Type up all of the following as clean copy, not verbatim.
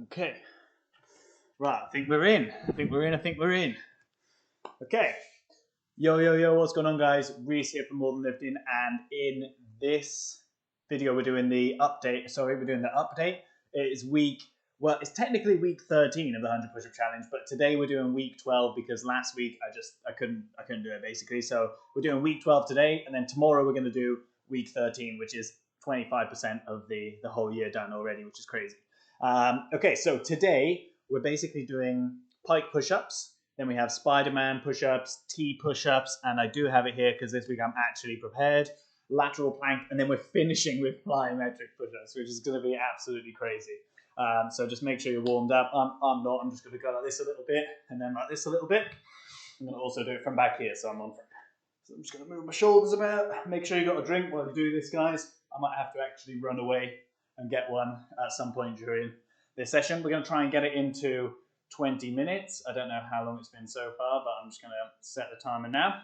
Okay. Right, I think we're in. I think we're in. Okay. Yo, what's going on, guys? Reese here from More Than Lifting, and in this video we're doing the update. It's technically week 13 of the 100 push-up challenge, but today we're doing week 12 because last week I couldn't do it basically. So we're doing week 12 today, and then tomorrow we're going to do week 13, which is 25% of the whole year done already, which is crazy. Okay, so today we're basically doing pike push-ups. Then we have Spider-Man push-ups, T push-ups, and I do have it here because this week I'm actually prepared. Lateral plank, and then we're finishing with plyometric push-ups, which is going to be absolutely crazy. So just make sure you're warmed up. I'm not. I'm just going to go like this a little bit, and then like this a little bit. I'm going to also do it from back here, so I'm on front. So I'm just going to move my shoulders about. Make sure you got a drink while you do this, guys. I might have to actually run away and get one at some point during this session. We're going to try and get it into 20 minutes. I don't know how long it's been so far, but I'm just going to set the timer now.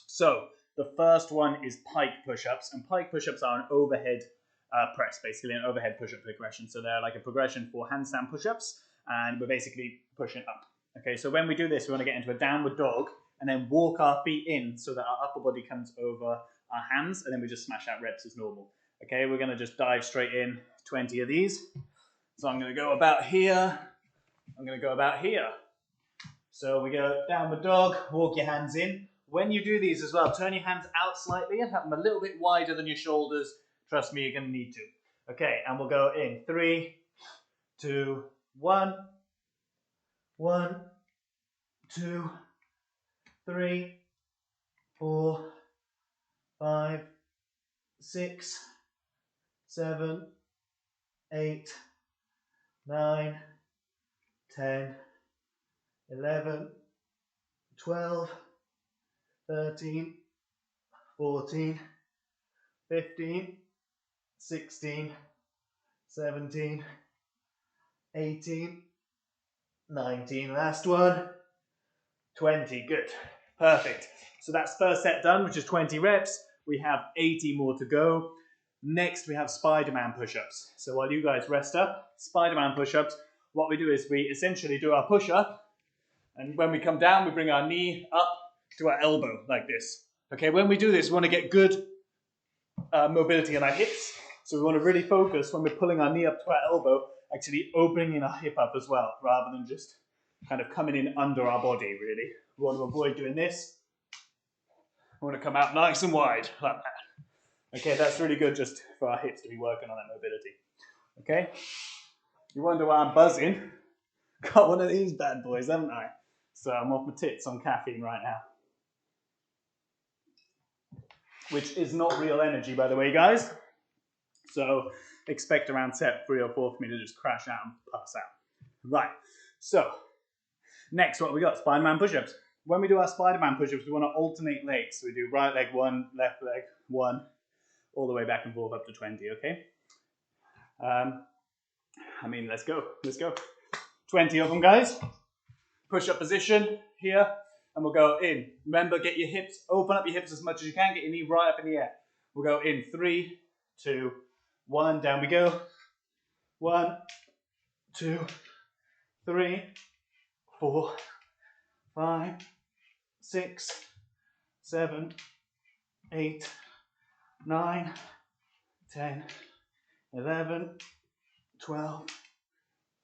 So the first one is pike push-ups, and pike push-ups are an overhead press, basically an overhead push-up progression. So they're like a progression for handstand push-ups, and we're basically pushing up. Okay, so when we do this, we want to get into a downward dog and then walk our feet in so that our upper body comes over our hands, and then we just smash out reps as normal. Okay, we're going to just dive straight in, 20 of these. So I'm going to go about here. I'm going to go about here. So we go downward dog, walk your hands in. When you do these as well, turn your hands out slightly and have them a little bit wider than your shoulders. Trust me, you're going to need to. Okay, and we'll go in 3, 2, 1. 1, 2, 3, 4, 5, 6, 7, 8, 9, 10, 11, 12, 13, 14, 15, 16, 17, 18, 19, last one, 20, good, perfect. So that's first set done, which is 20 reps. We have 80 more to go. Next, we have Spider-Man push-ups. So while you guys rest up, Spider-Man push-ups, what we do is we essentially do our push-up, and when we come down, we bring our knee up to our elbow like this. Okay, when we do this, we want to get good mobility in our hips. So we want to really focus when we're pulling our knee up to our elbow, actually opening in our hip up as well, rather than just kind of coming in under our body, really. We want to avoid doing this. We want to come out nice and wide, like that. Okay, that's really good just for our hips to be working on that mobility. Okay? You wonder why I'm buzzing? Got one of these bad boys, haven't I? So I'm off my tits on caffeine right now. Which is not real energy, by the way, guys. So expect around set 3 or 4 for me to just crash out and pass out. Right, so next what we got, Spider-Man push-ups. When we do our Spider-Man push-ups, we want to alternate legs. So we do right leg 1, left leg 1, all the way back and forth up to 20, okay? Let's go. 20 of them, guys. Push-up position here, and we'll go in. Remember, get your hips, open up your hips as much as you can, get your knee right up in the air. We'll go in 3, 2, 1, down we go. 1, 2, 3, 4, 5, 6, 7, 8, 9, 10, 11, 12,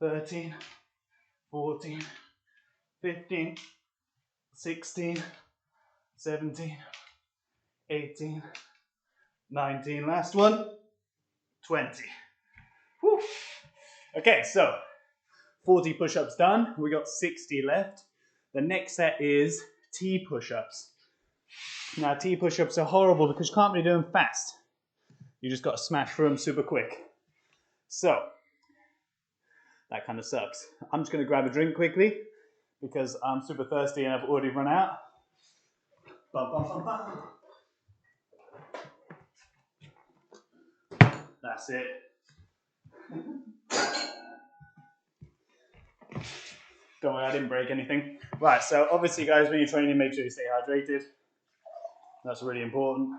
13, 14, 15, 16, 17, 18, 19, last one, 20. Whew. Okay, so 40 push-ups done. We got 60 left. The next set is T push-ups. Now, T push-ups are horrible because you can't really do them fast. You just got to smash through them super quick. So, that kind of sucks. I'm just going to grab a drink quickly because I'm super thirsty and I've already run out. Bum, bum, bum, bum. That's it. Don't worry, I didn't break anything. Right, so obviously, guys, when you're training, make sure you stay hydrated. That's really important.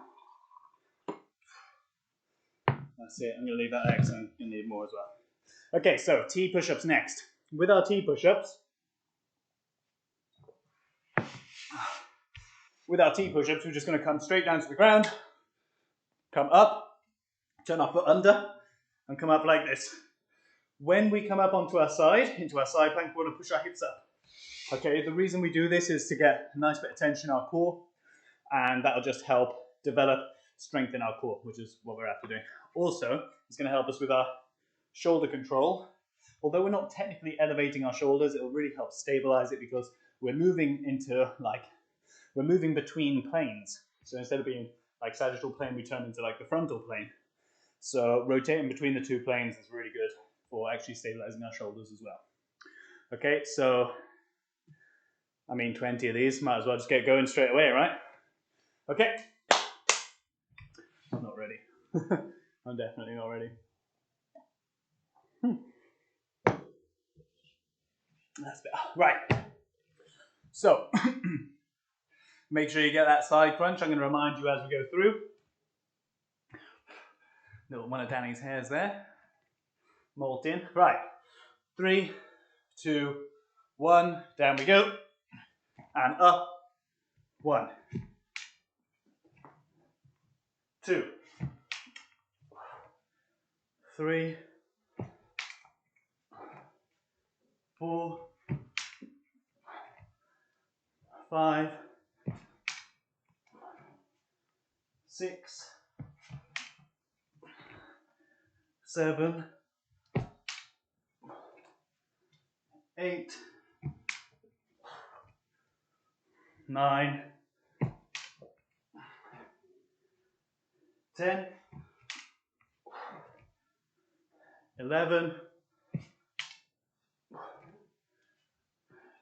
That's it. I'm going to leave that there because I'm going to need more as well. Okay, so T push-ups next. With our T push-ups, we're just going to come straight down to the ground, come up, turn our foot under, and come up like this. When we come up onto our side, into our side plank, we're going to push our hips up. Okay, the reason we do this is to get a nice bit of tension in our core, and that'll just help develop strength in our core, which is what we're after doing. Also, it's going to help us with our shoulder control. Although we're not technically elevating our shoulders, it'll really help stabilize it because we're moving into we're moving between planes. So instead of being like sagittal plane, we turn into like the frontal plane. So rotating between the two planes is really good for actually stabilizing our shoulders as well. Okay, so I mean 20 of these, might as well just get going straight away, right? Okay. I'm not ready. I'm definitely not ready. That's better. Right. So, make sure you get that side crunch. I'm going to remind you as we go through. Little one of Danny's hairs there. Molt in. Right. 3, 2, 1. Down we go. And up. 1, 2, 3, 4, 5, 6, 7, 8, 9, 10, 11,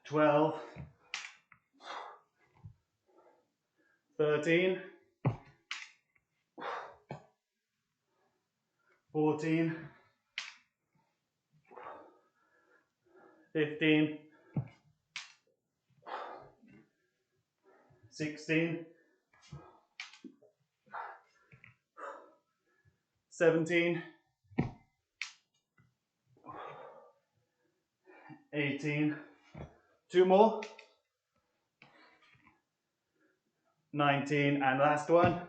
12, 13, 14, 15, 16, 17, 18, 2 more, 19, and last one,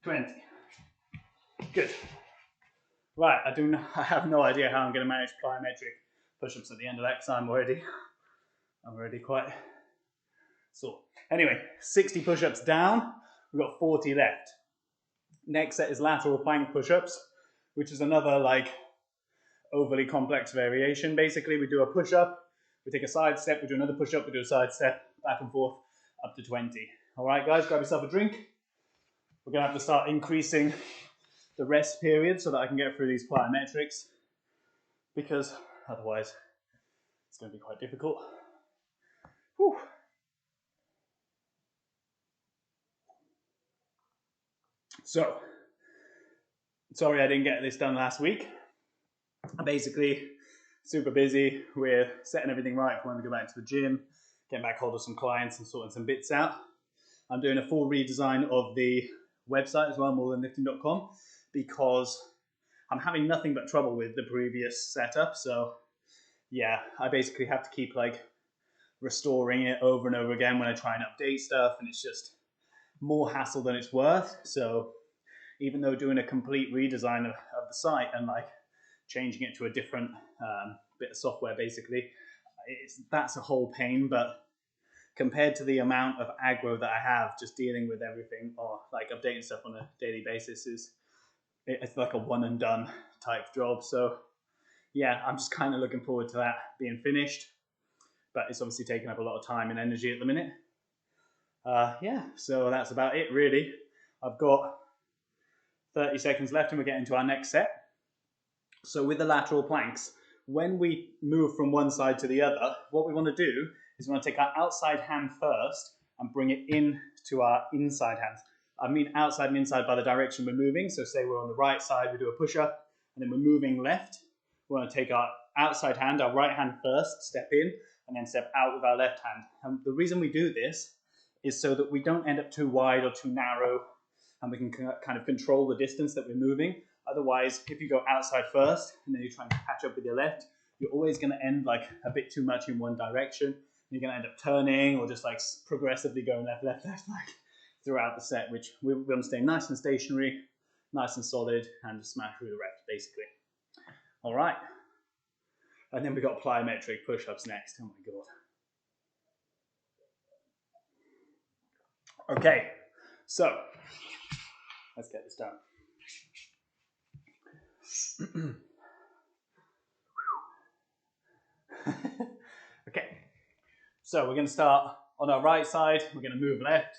20. Good. Right, I have no idea how I'm going to manage plyometric push-ups at the end of that because I'm already quite sore. Anyway, 60 push-ups down, we've got 40 left. Next set is lateral plank push-ups, which is another like overly complex variation. Basically, we do a push-up, we take a side step, we do another push-up, we do a side step, back and forth, up to 20. All right, guys, grab yourself a drink. We're going to have to start increasing the rest period so that I can get through these plyometrics, because otherwise it's going to be quite difficult. Whew. So, sorry I didn't get this done last week. I'm basically super busy with setting everything right for when we go back to the gym, getting back hold of some clients and sorting some bits out. I'm doing a full redesign of the website as well, morethanlifting.com, because I'm having nothing but trouble with the previous setup. So yeah, I basically have to keep like restoring it over and over again when I try and update stuff, and it's just more hassle than it's worth. So even though doing a complete redesign of the site and like changing it to a different bit of software, basically, that's a whole pain. But compared to the amount of aggro that I have just dealing with everything or like updating stuff on a daily basis, it's like a one and done type job. So yeah, I'm just kind of looking forward to that being finished, but it's obviously taking up a lot of time and energy at the minute. Yeah, so that's about it really. I've got 30 seconds left and we're getting to our next set. So with the lateral planks, when we move from one side to the other, what we want to do is we want to take our outside hand first and bring it in to our inside hand. I mean outside and inside by the direction we're moving. So say we're on the right side, we do a push-up, and then we're moving left. We want to take our outside hand, our right hand first, step in, and then step out with our left hand. And the reason we do this is so that we don't end up too wide or too narrow, and we can kind of control the distance that we're moving. Otherwise, if you go outside first and then you try and catch up with your left, you're always going to end like a bit too much in one direction. You're going to end up turning or just like progressively going left, left, left, like throughout the set, which we want to stay nice and stationary, nice and solid, and just smash through the reps, basically. All right. And then we got plyometric push-ups next. Oh my God. Okay, so let's get this done. Okay, so we're going to start on our right side. We're going to move left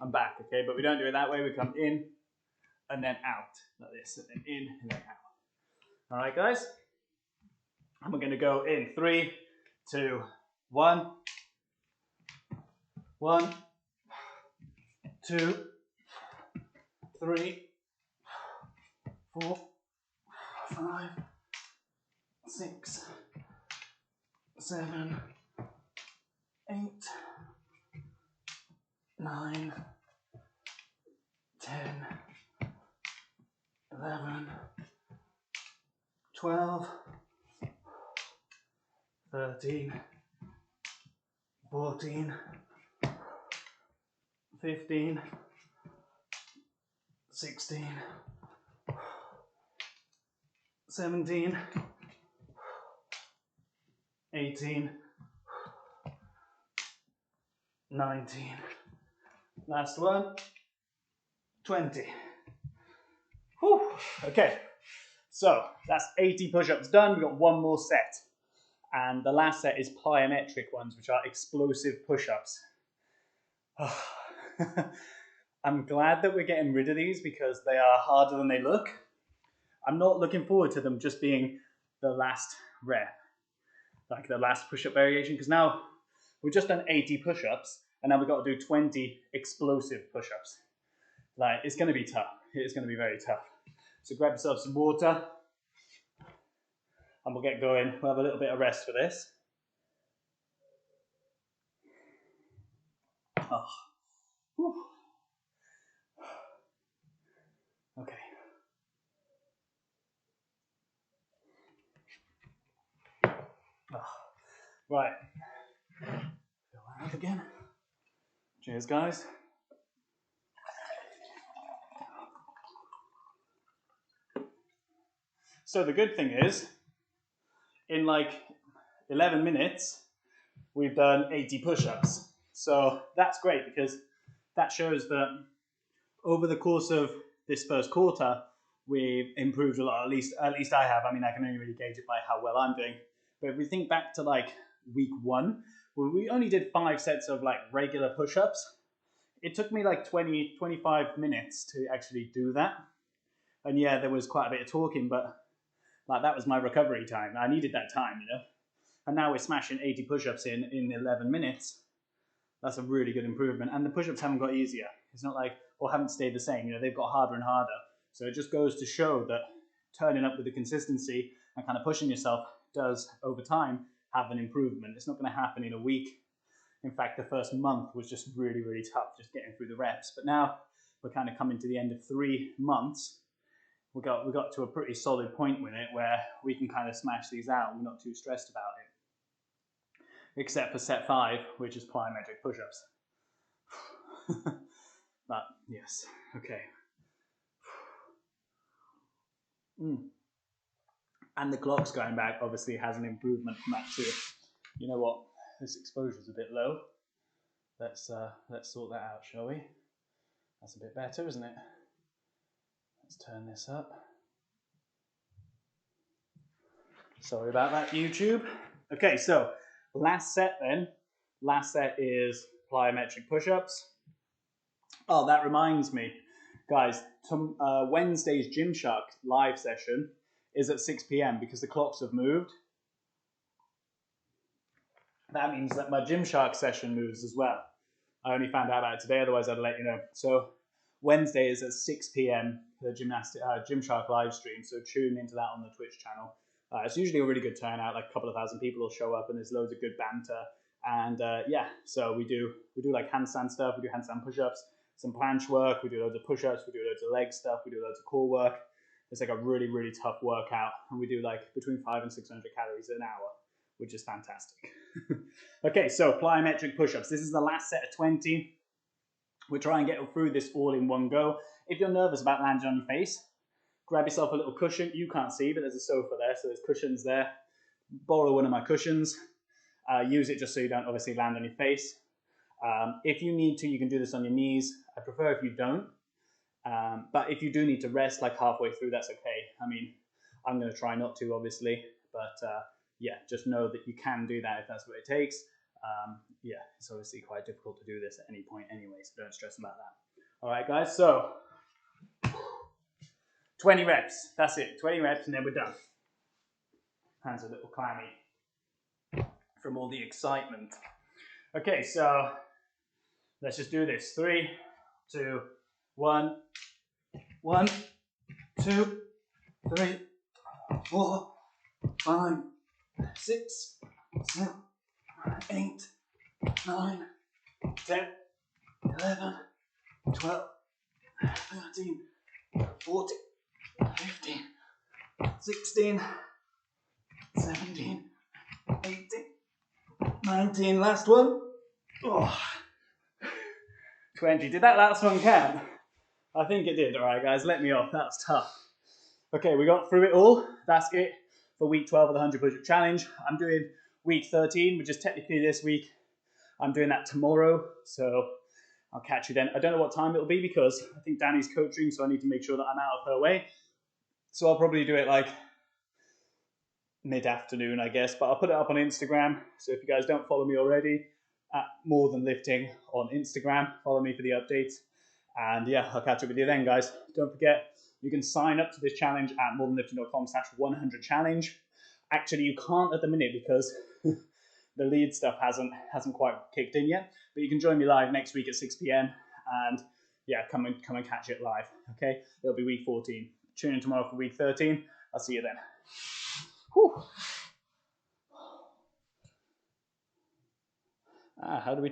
and back, okay? But we don't do it that way. We come in and then out, like this, and then in and then out. All right, guys? And we're going to go in 3, 2, 1. 1, 2, 3, 4, 5, 6, 7, 8, 9, 10, 11, 12, 13, 14, 15, 16, 17, 18, 19, last one, 20. Whew. Okay, so that's 80 push-ups done. We've got one more set. And the last set is plyometric ones, which are explosive push-ups. I'm glad that we're getting rid of these because they are harder than they look. I'm not looking forward to them just being the last rep, like the last push-up variation, because now we've just done 80 push-ups and now we've got to do 20 explosive push-ups. Like, it's going to be tough. It's going to be very tough. So grab yourself some water and we'll get going. We'll have a little bit of rest for this. Oh. Whew. Okay. Oh. Right. Fill that up again. Cheers, guys. So the good thing is, in like 11 minutes, we've done 80 push-ups. So that's great because that shows that over the course of this first quarter, we've improved a lot. At least I have. I mean, I can only really gauge it by how well I'm doing. But if we think back to like week 1, where we only did 5 sets of like regular push-ups, it took me like 20, 25 minutes to actually do that. And yeah, there was quite a bit of talking, but like that was my recovery time. I needed that time, you know. And now we're smashing 80 push-ups in 11 minutes. That's a really good improvement. And the push-ups haven't got easier. It's not like, or haven't stayed the same. You know, they've got harder and harder. So it just goes to show that turning up with the consistency and kind of pushing yourself does, over time, have an improvement. It's not going to happen in a week. In fact, the first month was just really, really tough, just getting through the reps. But now we're kind of coming to the end of 3 months. We got to a pretty solid point with it where we can kind of smash these out. We're not too stressed about it. Except for set 5, which is plyometric push-ups. But, yes, okay. And the clock's going back, obviously, has an improvement from that too. You know what? This exposure's a bit low. Let's sort that out, shall we? That's a bit better, isn't it? Let's turn this up. Sorry about that, YouTube. Okay, so last set then. Last set is plyometric push-ups. Oh, that reminds me, guys, Wednesday's Gymshark live session is at 6 p.m. because the clocks have moved. That means that my Gymshark session moves as well. I only found out about it today, otherwise I'd let you know. So Wednesday is at 6 p.m. for the Gymshark live stream, so tune into that on the Twitch channel. It's usually a really good turnout, like a couple of thousand people will show up and there's loads of good banter. And yeah, so we do like handstand stuff, we do handstand push-ups, some planche work, we do loads of push-ups, we do loads of leg stuff, we do loads of core work. It's like a really, really tough workout, and we do like between 500 and 600 calories an hour, which is fantastic. Okay, so plyometric push-ups. This is the last set of 20. We'll try and get through this all in one go. If you're nervous about landing on your face, grab yourself a little cushion. You can't see, but there's a sofa there, so there's cushions there. Borrow one of my cushions. Use it just so you don't obviously land on your face. If you need to, you can do this on your knees. I prefer if you don't. But if you do need to rest like halfway through, that's okay. I mean, I'm going to try not to, obviously. But yeah, just know that you can do that if that's what it takes. Yeah, it's obviously quite difficult to do this at any point anyway, so don't stress about that. All right, guys, so 20 reps. That's it, 20 reps, and then we're done. Hands are a little clammy from all the excitement. Okay, so let's just do this. 3, 2, 1. 1, 2, 3, 4, 5, 6, 7, 8, 9, 10, 11, 12, 13, 14, 15, 16, 17, 18, 19, last one. Oh, 20. Did that last one count? I think it did. All right, guys, let me off. That was tough. Okay, we got through it all. That's it for week 12 of the 100 push-up challenge. I'm doing week 13, which is technically this week. I'm doing that tomorrow, so I'll catch you then. I don't know what time it'll be because I think Danny's coaching, so I need to make sure that I'm out of her way. So I'll probably do it like mid-afternoon, I guess, but I'll put it up on Instagram. So if you guys don't follow me already, at More Than Lifting on Instagram, follow me for the updates. And yeah, I'll catch up with you then, guys. Don't forget, you can sign up to this challenge at morethanlifting.com/100challenge. Actually, you can't at the minute because the lead stuff hasn't quite kicked in yet. But you can join me live next week at 6 p.m. And yeah, come and catch it live. Okay, it'll be week 14. Tune in tomorrow for week 13. I'll see you then. Whew. How do we